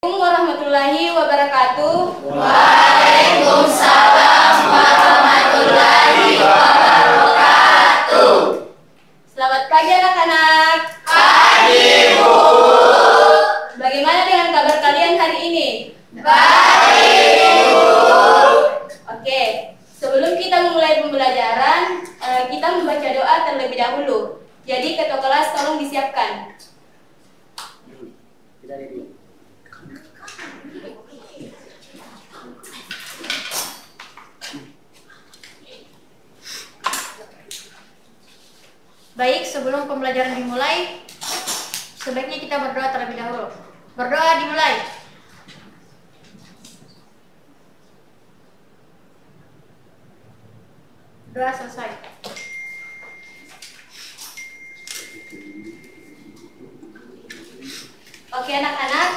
Warahmatullahi wabarakatuh. Waalaikumsalam warahmatullahi wabarakatuh. Selamat pagi anak-anak. Pagi, Bu. Bagaimana dengan kabar kalian hari ini? Baik, Bu. Oke, sebelum kita memulai pembelajaran, kita membaca doa terlebih dahulu. Jadi ketua kelas tolong disiapkan. Baik, sebelum pembelajaran dimulai, sebaiknya kita berdoa terlebih dahulu. Berdoa dimulai. Doa selesai. Oke anak-anak,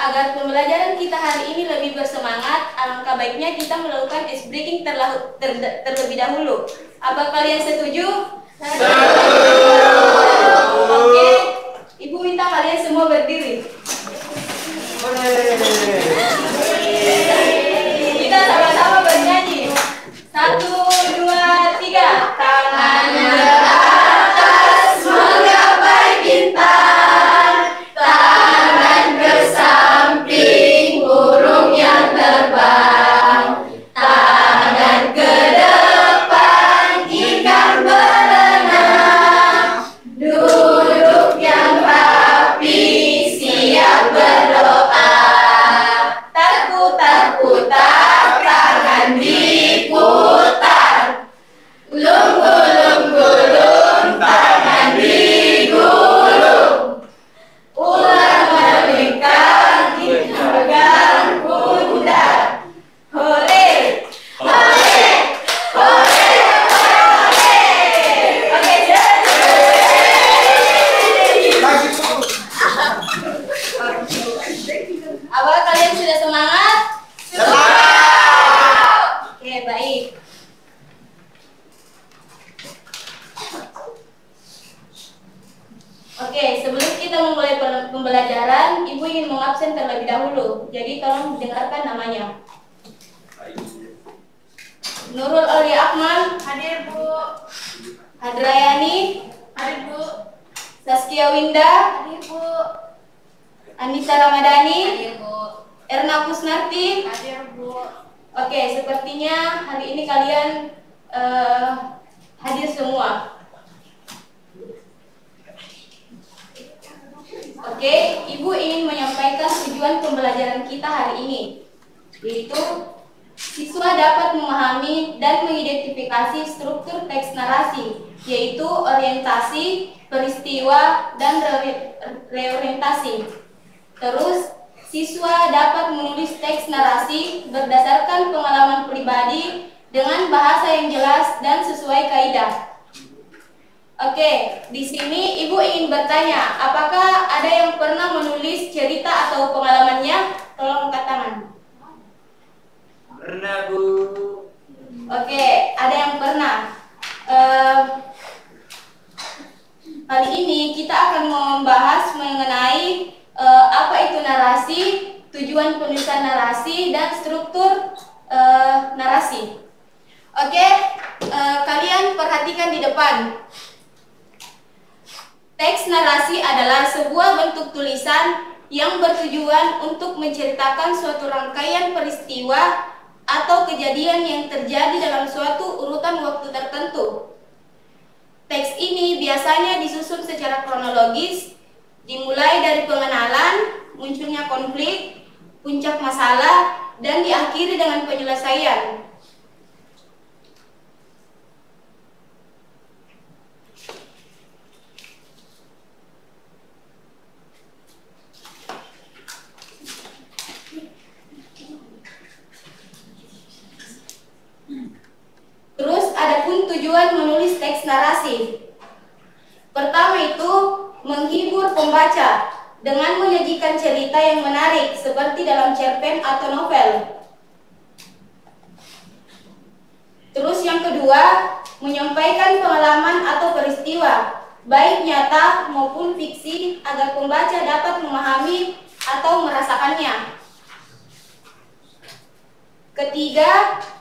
agar pembelajaran kita hari ini lebih bersemangat, alangkah baiknya kita melakukan ice breaking terlebih dahulu. Apa kalian setuju? Oke, Ibu minta kalian semua berdiri. Kita sama-sama bernyanyi. 1, 2, 3. Tangan beratas menggapai bintang, tangan ke samping burung yang terbang, tangan ke depan ikan berenang, duduk yang rapi siap berdoa, putar-putar tangan diputar, gulung-gulung tangan digulung, ular melingkar di pegang pundak. Hore, hore, hore, hore. Oke, apa kalian sudah semangat? Oke, baik. Oke, sebelum kita memulai pembelajaran, Ibu ingin mengabsen terlebih dahulu. Jadi tolong dengarkan namanya. Nurul Aulia Akmal, Hadir, Bu. Hadrayani, Hadir, Bu. Saskia Winda, Hadir, Bu. Anissa Ramadhani, Hadir, Bu. Erna Kusnarti. Hadir, Bu. Oke, sepertinya hari ini kalian hadir semua. Oke, Ibu ingin menyampaikan tujuan pembelajaran kita hari ini, yaitu siswa dapat memahami dan mengidentifikasi struktur teks narasi, yaitu orientasi, peristiwa, dan reorientasi. Terus, siswa dapat menulis teks narasi berdasarkan pengalaman pribadi dengan bahasa yang jelas dan sesuai kaidah. Oke, di sini Ibu ingin bertanya, apakah ada yang pernah menulis cerita atau pengalamannya? Tolong angkat tangan. Pernah, Bu. Oke, ada yang pernah. Kali ini kita akan membahas mengenai apa itu narasi, tujuan penulisan narasi, dan struktur narasi. Oke, kalian perhatikan di depan. Teks narasi adalah sebuah bentuk tulisan yang bertujuan untuk menceritakan suatu rangkaian peristiwa atau kejadian yang terjadi dalam suatu urutan waktu tertentu. Teks ini biasanya disusun secara kronologis, dimulai dari pengenalan, munculnya konflik, puncak masalah, dan diakhiri dengan penyelesaian. Terus adapun tujuan menulis teks narasi. Pertama itu menghibur pembaca dengan menyajikan cerita yang menarik seperti dalam cerpen atau novel. Terus yang kedua, menyampaikan pengalaman atau peristiwa, baik nyata maupun fiksi, agar pembaca dapat memahami atau merasakan penerapannya. Ketiga,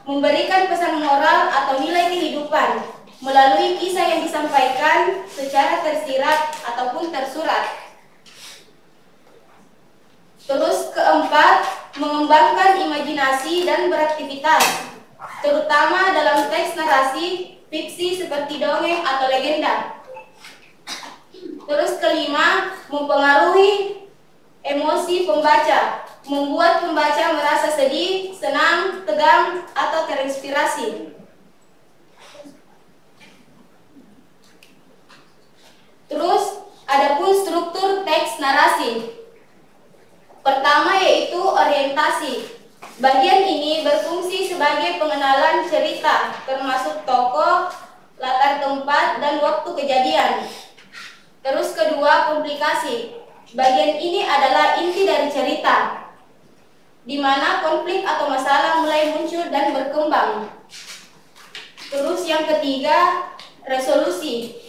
memberikan pesan moral atau nilai kehidupan melalui kisah yang disampaikan secara tersirat ataupun tersurat. Terus keempat, mengembangkan imajinasi dan beraktivitas, terutama dalam teks narasi fiksi seperti dongeng atau legenda. Terus kelima, mempengaruhi emosi pembaca, membuat pembaca merasa sedih, senang, tegang, atau terinspirasi. Terus, adapun struktur teks narasi. Pertama yaitu orientasi. Bagian ini berfungsi sebagai pengenalan cerita, termasuk tokoh, latar tempat, dan waktu kejadian. Terus kedua, komplikasi. Bagian ini adalah inti dari cerita, di mana konflik atau masalah mulai muncul dan berkembang. Terus yang ketiga, resolusi.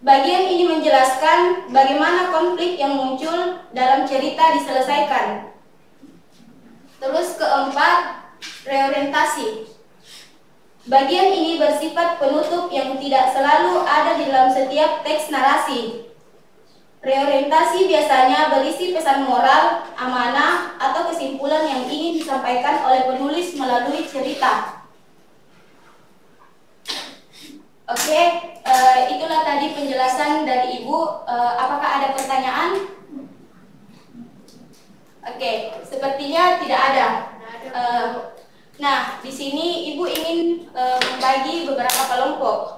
Bagian ini menjelaskan bagaimana konflik yang muncul dalam cerita diselesaikan. Terus keempat, reorientasi. Bagian ini bersifat penutup yang tidak selalu ada di dalam setiap teks narasi. Reorientasi biasanya berisi pesan moral, amanah, atau kesimpulan yang ingin disampaikan oleh penulis melalui cerita. Oke, itulah tadi penjelasan dari Ibu. Apakah ada pertanyaan? Oke, sepertinya tidak ada. Nah, di sini Ibu ingin membagi beberapa kelompok.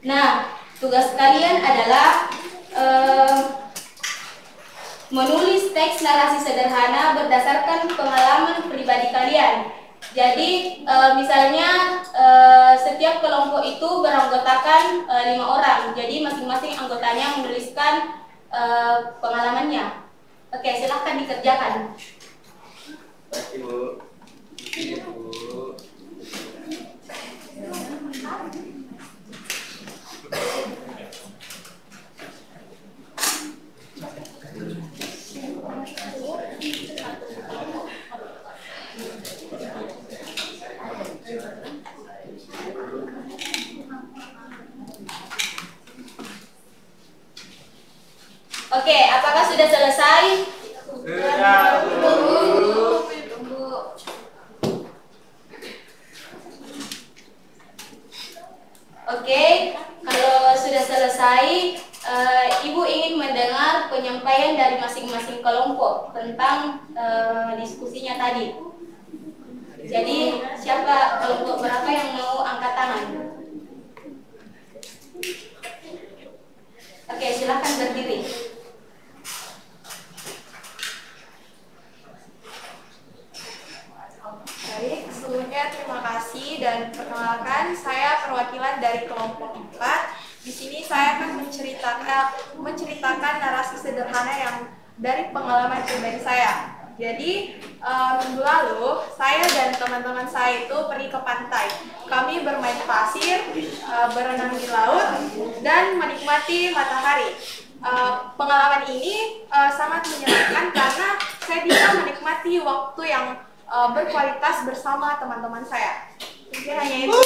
Nah, tugas kalian adalah menulis teks narasi sederhana berdasarkan pengalaman pribadi kalian. Jadi, misalnya setiap kelompok itu beranggotakan 5 orang. Jadi, masing-masing anggotanya menuliskan pengalamannya. Oke, silahkan dikerjakan. Baik, Ibu. Ibu. Oke, apakah sudah selesai? Sudah, Bu. Tunggu. Oke, kalau sudah selesai, Ibu ingin mendengar penyampaian dari masing-masing kelompok tentang diskusinya tadi. Jadi, siapa kelompok berapa yang mau angkat tangan? Oke, silakan berdiri. Baik, sebelumnya terima kasih dan perkenalkan saya perwakilan dari kelompok 4. Di sini saya akan menceritakan narasi sederhana yang dari pengalaman pribadi saya. Jadi, minggu lalu saya dan teman-teman saya itu pergi ke pantai. Kami bermain pasir, berenang di laut, dan menikmati matahari. Pengalaman ini sangat menyenangkan karena saya bisa menikmati waktu yang berkualitas bersama teman-teman saya. Mungkin hanya itu.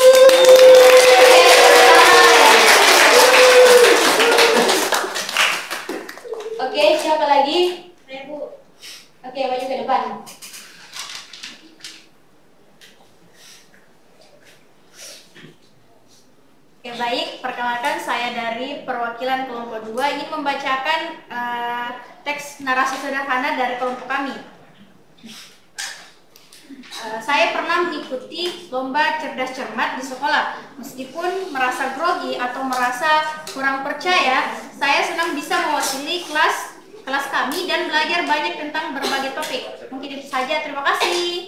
Oke, siapa lagi? Saya, Bu. Oke, maju ke depan. Oke, baik, perkenalkan saya dari perwakilan kelompok 2 ingin membacakan teks narasi sederhana dari kelompok kami. Saya pernah mengikuti lomba cerdas cermat di sekolah. Meskipun merasa grogi atau merasa kurang percaya, saya senang bisa mewakili kelas kami dan belajar banyak tentang berbagai topik. Mungkin itu saja, terima kasih.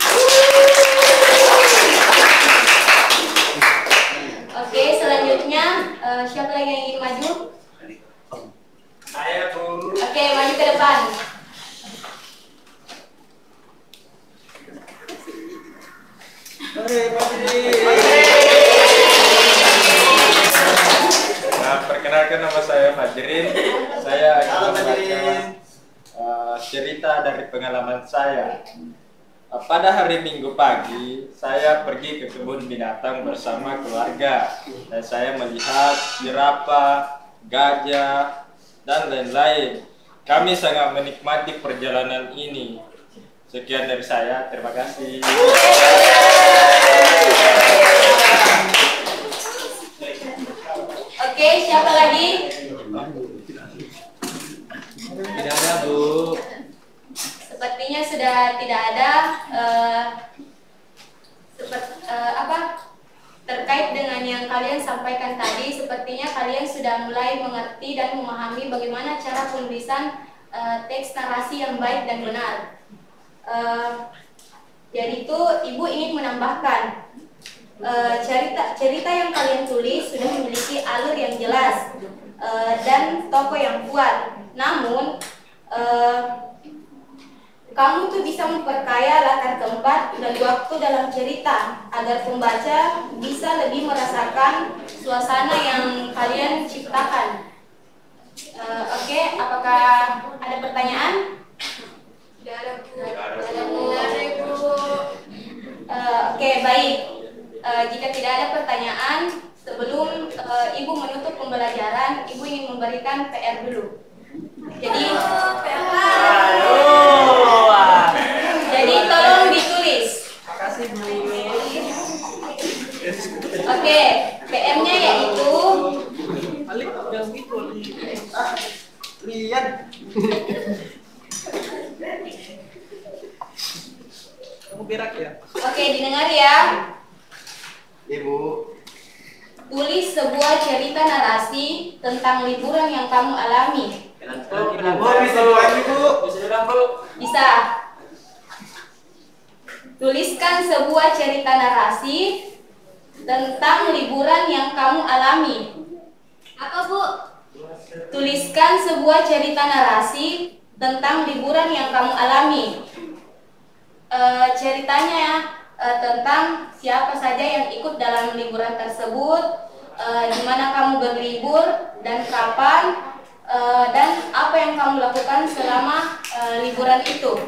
Nah, perkenalkan nama saya Fajrin. Saya akan membaca cerita dari pengalaman saya. Pada hari Minggu pagi, saya pergi ke kebun binatang bersama keluarga. Dan saya melihat jerapah, gajah, dan lain-lain. Kami sangat menikmati perjalanan ini. Sekian dari saya, terima kasih. Oke, siapa lagi? Tidak ada, Bu. Sepertinya sudah tidak ada. Terkait dengan yang kalian sampaikan tadi, sepertinya kalian sudah mulai mengerti dan memahami bagaimana cara penulisan teks narasi yang baik dan benar. Jadi itu Ibu ingin menambahkan cerita yang kalian tulis sudah memiliki alur yang jelas dan tokoh yang kuat. Namun kamu tuh bisa memperkaya latar tempat dan waktu dalam cerita agar pembaca bisa lebih merasakan suasana yang kalian ciptakan. Oke, apakah ada pertanyaan? Tidak ada, Bu. Oke, baik. Jika tidak ada pertanyaan, sebelum Ibu menutup pembelajaran, Ibu ingin memberikan PR dulu. Jadi tolong ditulis. Makasih, Bu. Oke, PM-nya yaitu Lihat. Kamu berak ya? oke, didengar ya. Ibu. Tulis sebuah cerita narasi tentang liburan yang kamu alami. Bisa. Tuliskan sebuah cerita narasi tentang liburan yang kamu alami. Apa, Bu? Tuliskan sebuah cerita narasi tentang liburan yang kamu alami. Ceritanya tentang siapa saja yang ikut dalam liburan tersebut, di mana kamu berlibur dan kapan, dan apa yang kamu lakukan selama liburan itu.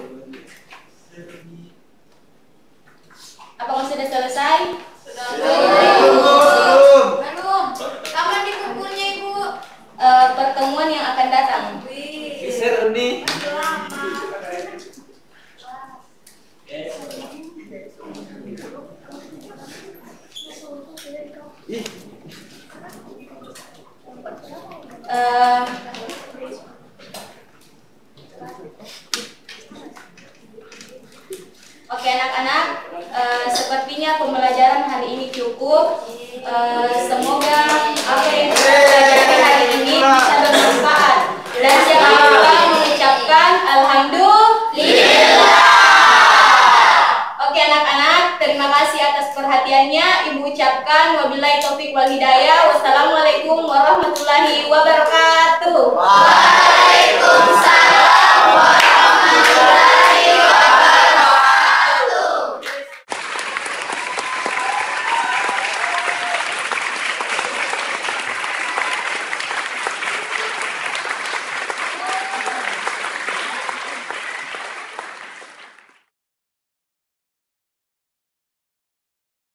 Apakah sudah selesai? Belum. Kapan dikumpulnya, Ibu? Pertemuan yang akan datang. Geser nih. Oke anak-anak, sepertinya pembelajaran hari ini cukup. Semoga apa yang kita pelajari hari ini bisa bermanfaat. Dan jangan lupa mengucapkan alhamdulillah. Oke anak-anak, terima kasih atas perhatiannya. Ibu ucapkan wabillahi taufik wal hidayah. Wassalamualaikum warahmatullahi wabarakatuh.